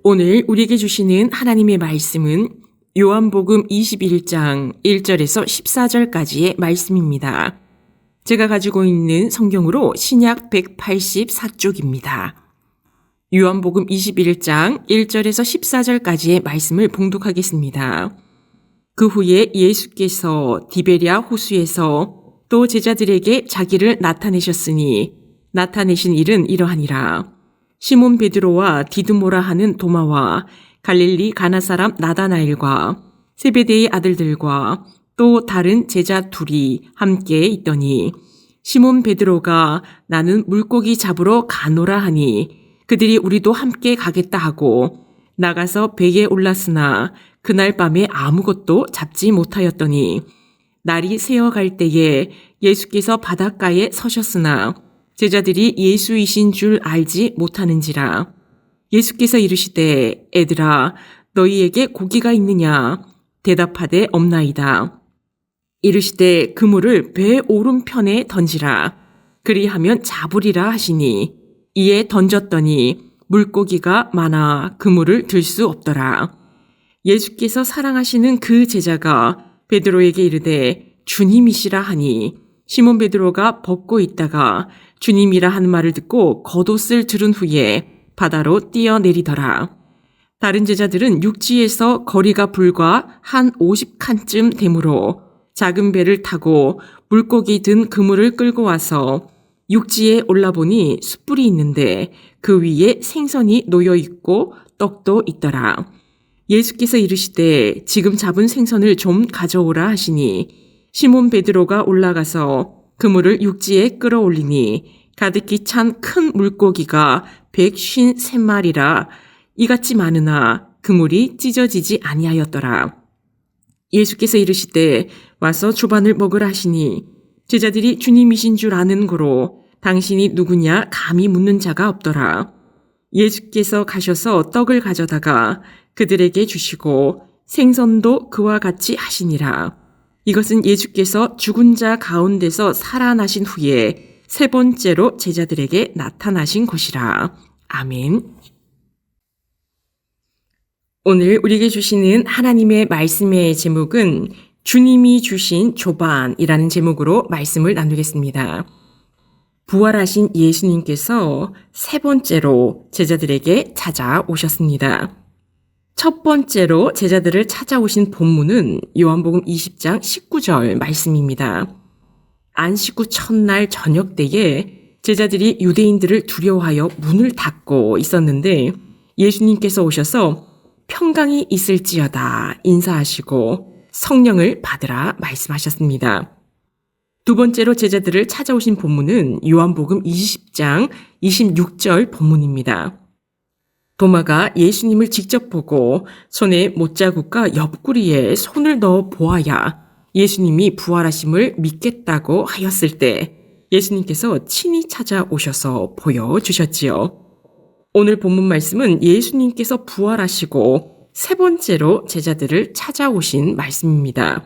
오늘 우리에게 주시는 하나님의 말씀은 요한복음 21장 1절에서 14절까지의 말씀입니다. 제가 가지고 있는 성경으로 신약 184쪽입니다. 요한복음 21장 1절에서 14절까지의 말씀을 봉독하겠습니다. 그 후에 예수께서 디베랴 호수에서 또 제자들에게 자기를 나타내셨으니 나타내신 일은 이러하니라. 시몬 베드로와 디두모라 하는 도마와 갈릴리 가나 사람 나다나엘과 세베대의 아들들과 또 다른 제자 둘이 함께 있더니 시몬 베드로가 나는 물고기 잡으러 가노라 하니 그들이 우리도 함께 가겠다 하고 나가서 배에 올랐으나 그날 밤에 아무것도 잡지 못하였더니 날이 새어갈 때에 예수께서 바닷가에 서셨으나 제자들이 예수이신 줄 알지 못하는지라. 예수께서 이르시되 애들아 너희에게 고기가 있느냐? 대답하되 없나이다. 이르시되 그물을 배 오른편에 던지라. 그리하면 잡으리라 하시니 이에 던졌더니 물고기가 많아 그물을 들 수 없더라. 예수께서 사랑하시는 그 제자가 베드로에게 이르되 주님이시라 하니 시몬 베드로가 벗고 있다가 주님이라 하는 말을 듣고 겉옷을 들은 후에 바다로 뛰어내리더라. 다른 제자들은 육지에서 거리가 불과 한 50칸쯤 되므로 작은 배를 타고 물고기 든 그물을 끌고 와서 육지에 올라보니 숯불이 있는데 그 위에 생선이 놓여 있고 떡도 있더라. 예수께서 이르시되 지금 잡은 생선을 좀 가져오라 하시니 시몬 베드로가 올라가서 그물을 육지에 끌어올리니 가득히 찬 큰 물고기가 153마리라 이같이 많으나 그물이 찢어지지 아니하였더라. 예수께서 이르시되 와서 조반을 먹으라 하시니 제자들이 주님이신 줄 아는 고로 당신이 누구냐 감히 묻는 자가 없더라. 예수께서 가셔서 떡을 가져다가 그들에게 주시고 생선도 그와 같이 하시니라. 이것은 예수께서 죽은 자 가운데서 살아나신 후에 세 번째로 제자들에게 나타나신 것이라. 아멘. 오늘 우리에게 주시는 하나님의 말씀의 제목은 주님이 주신 조반이라는 제목으로 말씀을 나누겠습니다. 부활하신 예수님께서 세 번째로 제자들에게 찾아오셨습니다. 첫 번째로 제자들을 찾아오신 본문은 요한복음 20장 19절 말씀입니다. 안식 후 첫날 저녁 때에 제자들이 유대인들을 두려워하여 문을 닫고 있었는데 예수님께서 오셔서 평강이 있을지어다 인사하시고 성령을 받으라 말씀하셨습니다. 두 번째로 제자들을 찾아오신 본문은 요한복음 20장 26절 본문입니다. 도마가 예수님을 직접 보고 손에 못자국과 옆구리에 손을 넣어 보아야 예수님이 부활하심을 믿겠다고 하였을 때 예수님께서 친히 찾아오셔서 보여주셨지요. 오늘 본문 말씀은 예수님께서 부활하시고 세 번째로 제자들을 찾아오신 말씀입니다.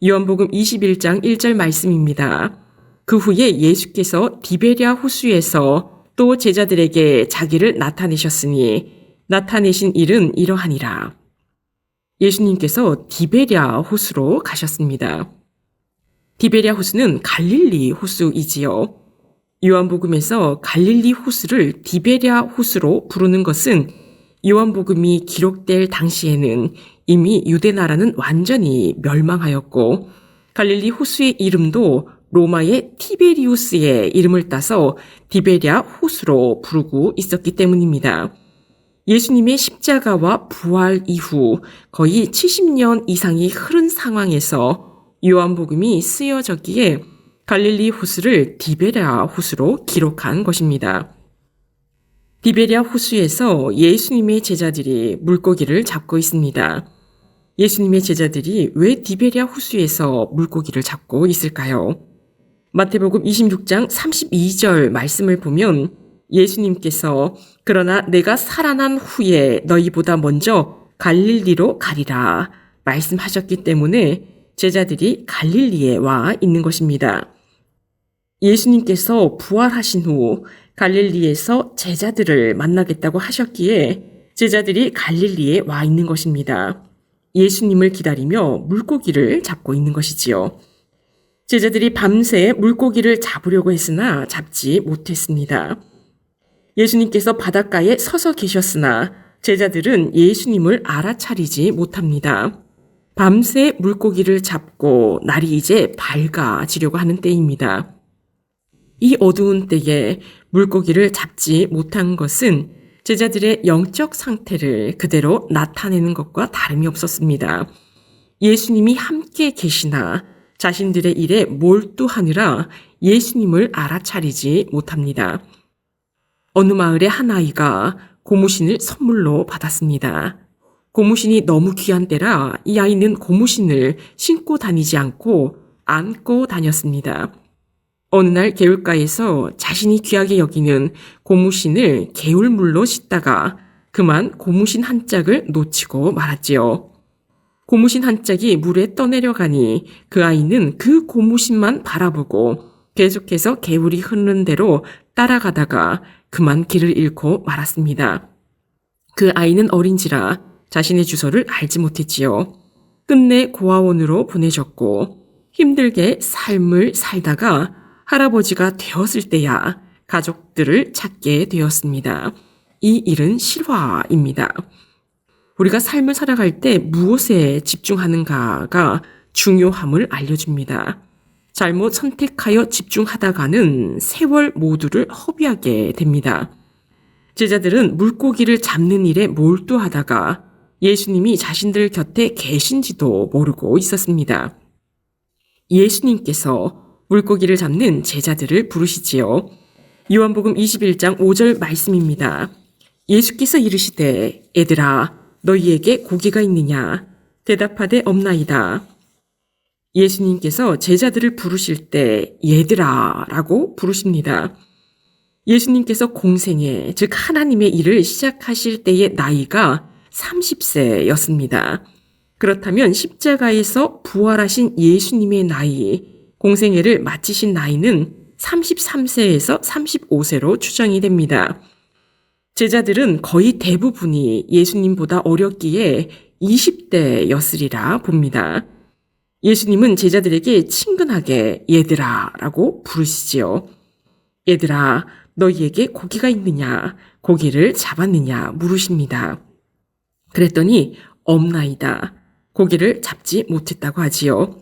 요한복음 21장 1절 말씀입니다. 그 후에 예수께서 디베랴 호수에서 또 제자들에게 자기를 나타내셨으니 나타내신 일은 이러하니라. 예수님께서 디베랴 호수로 가셨습니다. 디베랴 호수는 갈릴리 호수이지요. 요한복음에서 갈릴리 호수를 디베랴 호수로 부르는 것은 요한복음이 기록될 당시에는 이미 유대나라는 완전히 멸망하였고 갈릴리 호수의 이름도 로마의 티베리우스의 이름을 따서 디베랴 호수로 부르고 있었기 때문입니다. 예수님의 십자가와 부활 이후 거의 70년 이상이 흐른 상황에서 요한복음이 쓰여졌기에 갈릴리 호수를 디베랴 호수로 기록한 것입니다. 디베랴 호수에서 예수님의 제자들이 물고기를 잡고 있습니다. 예수님의 제자들이 왜 디베랴 호수에서 물고기를 잡고 있을까요? 마태복음 26장 32절 말씀을 보면 예수님께서 그러나 내가 살아난 후에 너희보다 먼저 갈릴리로 가리라 말씀하셨기 때문에 제자들이 갈릴리에 와 있는 것입니다. 예수님께서 부활하신 후 갈릴리에서 제자들을 만나겠다고 하셨기에 제자들이 갈릴리에 와 있는 것입니다. 예수님을 기다리며 물고기를 잡고 있는 것이지요. 제자들이 밤새 물고기를 잡으려고 했으나 잡지 못했습니다. 예수님께서 바닷가에 서서 계셨으나 제자들은 예수님을 알아차리지 못합니다. 밤새 물고기를 잡고 날이 이제 밝아지려고 하는 때입니다. 이 어두운 때에 물고기를 잡지 못한 것은 제자들의 영적 상태를 그대로 나타내는 것과 다름이 없었습니다. 예수님이 함께 계시나 자신들의 일에 몰두하느라 예수님을 알아차리지 못합니다. 어느 마을의 한 아이가 고무신을 선물로 받았습니다. 고무신이 너무 귀한 때라 이 아이는 고무신을 신고 다니지 않고 안고 다녔습니다. 어느 날 개울가에서 자신이 귀하게 여기는 고무신을 개울물로 씻다가 그만 고무신 한 짝을 놓치고 말았지요. 고무신 한 짝이 물에 떠내려가니 그 아이는 그 고무신만 바라보고 계속해서 개울이 흐르는 대로 따라가다가 그만 길을 잃고 말았습니다. 그 아이는 어린지라 자신의 주소를 알지 못했지요. 끝내 고아원으로 보내졌고 힘들게 삶을 살다가 할아버지가 되었을 때야 가족들을 찾게 되었습니다. 이 일은 실화입니다. 우리가 삶을 살아갈 때 무엇에 집중하는가가 중요함을 알려줍니다. 잘못 선택하여 집중하다가는 세월 모두를 허비하게 됩니다. 제자들은 물고기를 잡는 일에 몰두하다가 예수님이 자신들 곁에 계신지도 모르고 있었습니다. 예수님께서 물고기를 잡는 제자들을 부르시지요. 요한복음 21장 5절 말씀입니다. 예수께서 이르시되 애들아 너희에게 고기가 있느냐? 대답하되 없나이다. 예수님께서 제자들을 부르실 때 얘들아 라고 부르십니다. 예수님께서 공생애, 즉 하나님의 일을 시작하실 때의 나이가 30세였습니다. 그렇다면 십자가에서 부활하신 예수님의 나이, 공생애를 마치신 나이는 33세에서 35세로 추정이 됩니다. 제자들은 거의 대부분이 예수님보다 어렸기에 20대였으리라 봅니다. 예수님은 제자들에게 친근하게 얘들아 라고 부르시지요. 얘들아 너희에게 고기가 있느냐 고기를 잡았느냐 물으십니다. 그랬더니 없나이다. 고기를 잡지 못했다고 하지요.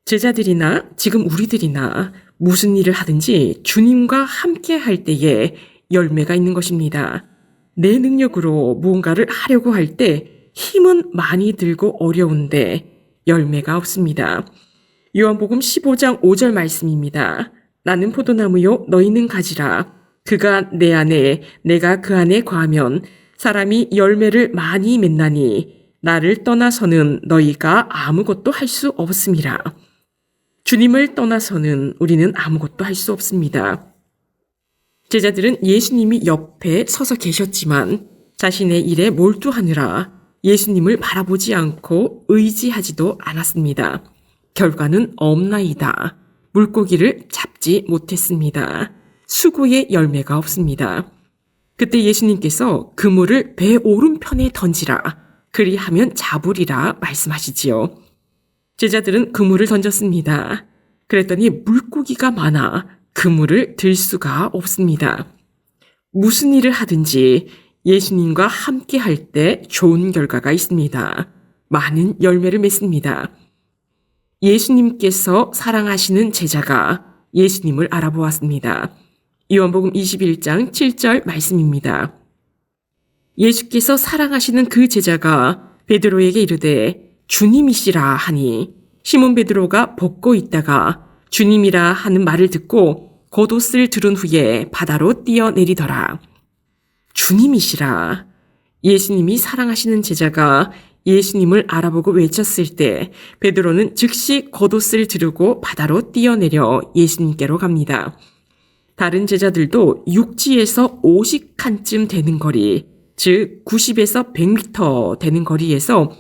제자들이나 지금 우리들이나 무슨 일을 하든지 주님과 함께 할 때에 열매가 있는 것입니다. 내 능력으로 무언가를 하려고 할 때 힘은 많이 들고 어려운데 열매가 없습니다. 요한복음 15장 5절 말씀입니다. 나는 포도나무요 너희는 가지라. 그가 내 안에 내가 그 안에 거하면 사람이 열매를 많이 맺나니 나를 떠나서는 너희가 아무것도 할 수 없음이라. 주님을 떠나서는 우리는 아무것도 할 수 없습니다. 제자들은 예수님이 옆에 서서 계셨지만 자신의 일에 몰두하느라 예수님을 바라보지 않고 의지하지도 않았습니다. 결과는 없나이다. 물고기를 잡지 못했습니다. 수고의 열매가 없습니다. 그때 예수님께서 그물을 배 오른편에 던지라. 그리하면 잡으리라 말씀하시지요. 제자들은 그물을 던졌습니다. 그랬더니 물고기가 많아 그물을 들 수가 없습니다. 무슨 일을 하든지 예수님과 함께 할 때 좋은 결과가 있습니다. 많은 열매를 맺습니다. 예수님께서 사랑하시는 제자가 예수님을 알아보았습니다. 요한복음 21장 7절 말씀입니다. 예수께서 사랑하시는 그 제자가 베드로에게 이르되 주님이시라 하니 시몬 베드로가 벗고 있다가 주님이라 하는 말을 듣고 겉옷을 두른 후에 바다로 뛰어내리더라. 주님이시라. 예수님이 사랑하시는 제자가 예수님을 알아보고 외쳤을 때 베드로는 즉시 겉옷을 두르고 바다로 뛰어내려 예수님께로 갑니다. 다른 제자들도 육지에서 50칸쯤 되는 거리, 즉 90에서 100m 되는 거리에서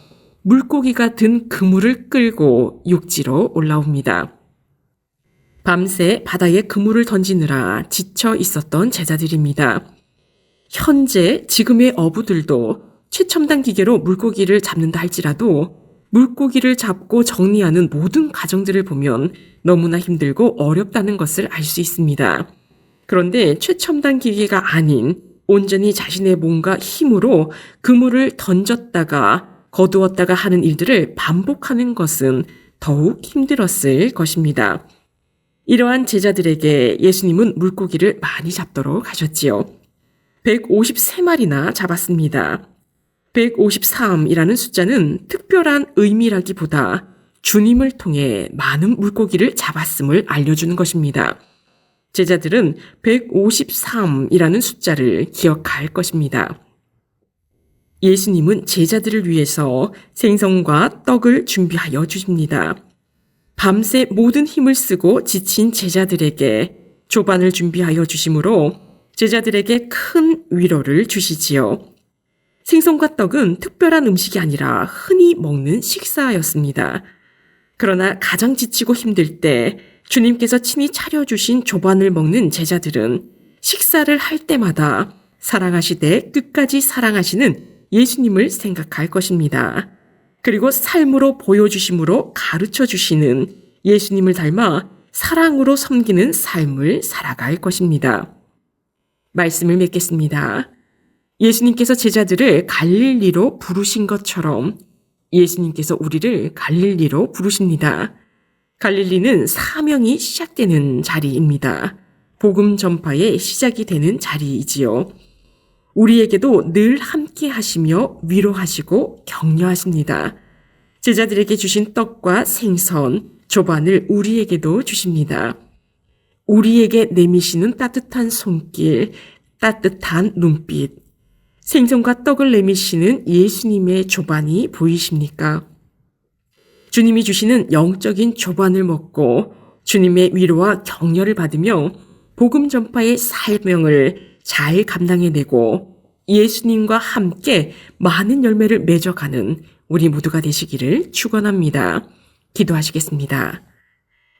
물고기가 든 그물을 끌고 육지로 올라옵니다. 밤새 바다에 그물을 던지느라 지쳐 있었던 제자들입니다. 현재 지금의 어부들도 최첨단 기계로 물고기를 잡는다 할지라도 물고기를 잡고 정리하는 모든 과정들을 보면 너무나 힘들고 어렵다는 것을 알 수 있습니다. 그런데 최첨단 기계가 아닌 온전히 자신의 몸과 힘으로 그물을 던졌다가 거두었다가 하는 일들을 반복하는 것은 더욱 힘들었을 것입니다. 이러한 제자들에게 예수님은 물고기를 많이 잡도록 하셨지요. 153마리나 잡았습니다. 153이라는 숫자는 특별한 의미라기보다 주님을 통해 많은 물고기를 잡았음을 알려주는 것입니다. 제자들은 153이라는 숫자를 기억할 것입니다. 예수님은 제자들을 위해서 생선과 떡을 준비하여 주십니다. 밤새 모든 힘을 쓰고 지친 제자들에게 조반을 준비하여 주심으로 제자들에게 큰 위로를 주시지요. 생선과 떡은 특별한 음식이 아니라 흔히 먹는 식사였습니다. 그러나 가장 지치고 힘들 때 주님께서 친히 차려주신 조반을 먹는 제자들은 식사를 할 때마다 사랑하시되 끝까지 사랑하시는 예수님을 생각할 것입니다. 그리고 삶으로 보여주심으로 가르쳐 주시는 예수님을 닮아 사랑으로 섬기는 삶을 살아갈 것입니다. 말씀을 맺겠습니다. 예수님께서 제자들을 갈릴리로 부르신 것처럼 예수님께서 우리를 갈릴리로 부르십니다. 갈릴리는 사명이 시작되는 자리입니다. 복음 전파의 시작이 되는 자리이지요. 우리에게도 늘 함께 하시며 위로하시고 격려하십니다. 제자들에게 주신 떡과 생선, 조반을 우리에게도 주십니다. 우리에게 내미시는 따뜻한 손길, 따뜻한 눈빛, 생선과 떡을 내미시는 예수님의 조반이 보이십니까? 주님이 주시는 영적인 조반을 먹고 주님의 위로와 격려를 받으며 복음 전파의 사명을 잘 감당해내고 예수님과 함께 많은 열매를 맺어가는 우리 모두가 되시기를 축원합니다. 기도하시겠습니다.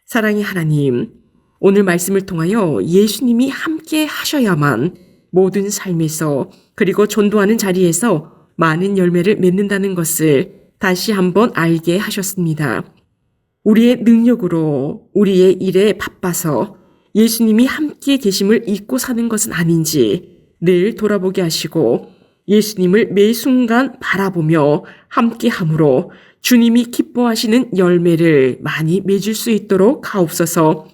사랑의 하나님, 오늘 말씀을 통하여 예수님이 함께 하셔야만 모든 삶에서 그리고 전도하는 자리에서 많은 열매를 맺는다는 것을 다시 한번 알게 하셨습니다. 우리의 능력으로 우리의 일에 바빠서 예수님이 함께 계심을 잊고 사는 것은 아닌지 늘 돌아보게 하시고 예수님을 매 순간 바라보며 함께함으로 주님이 기뻐하시는 열매를 많이 맺을 수 있도록 하옵소서.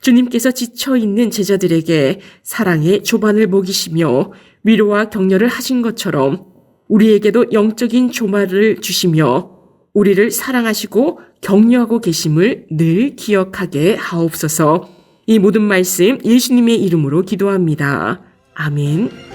주님께서 지쳐있는 제자들에게 사랑의 조반을 먹이시며 위로와 격려를 하신 것처럼 우리에게도 영적인 조반을 주시며 우리를 사랑하시고 격려하고 계심을 늘 기억하게 하옵소서. 이 모든 말씀 예수님의 이름으로 기도합니다. 아멘.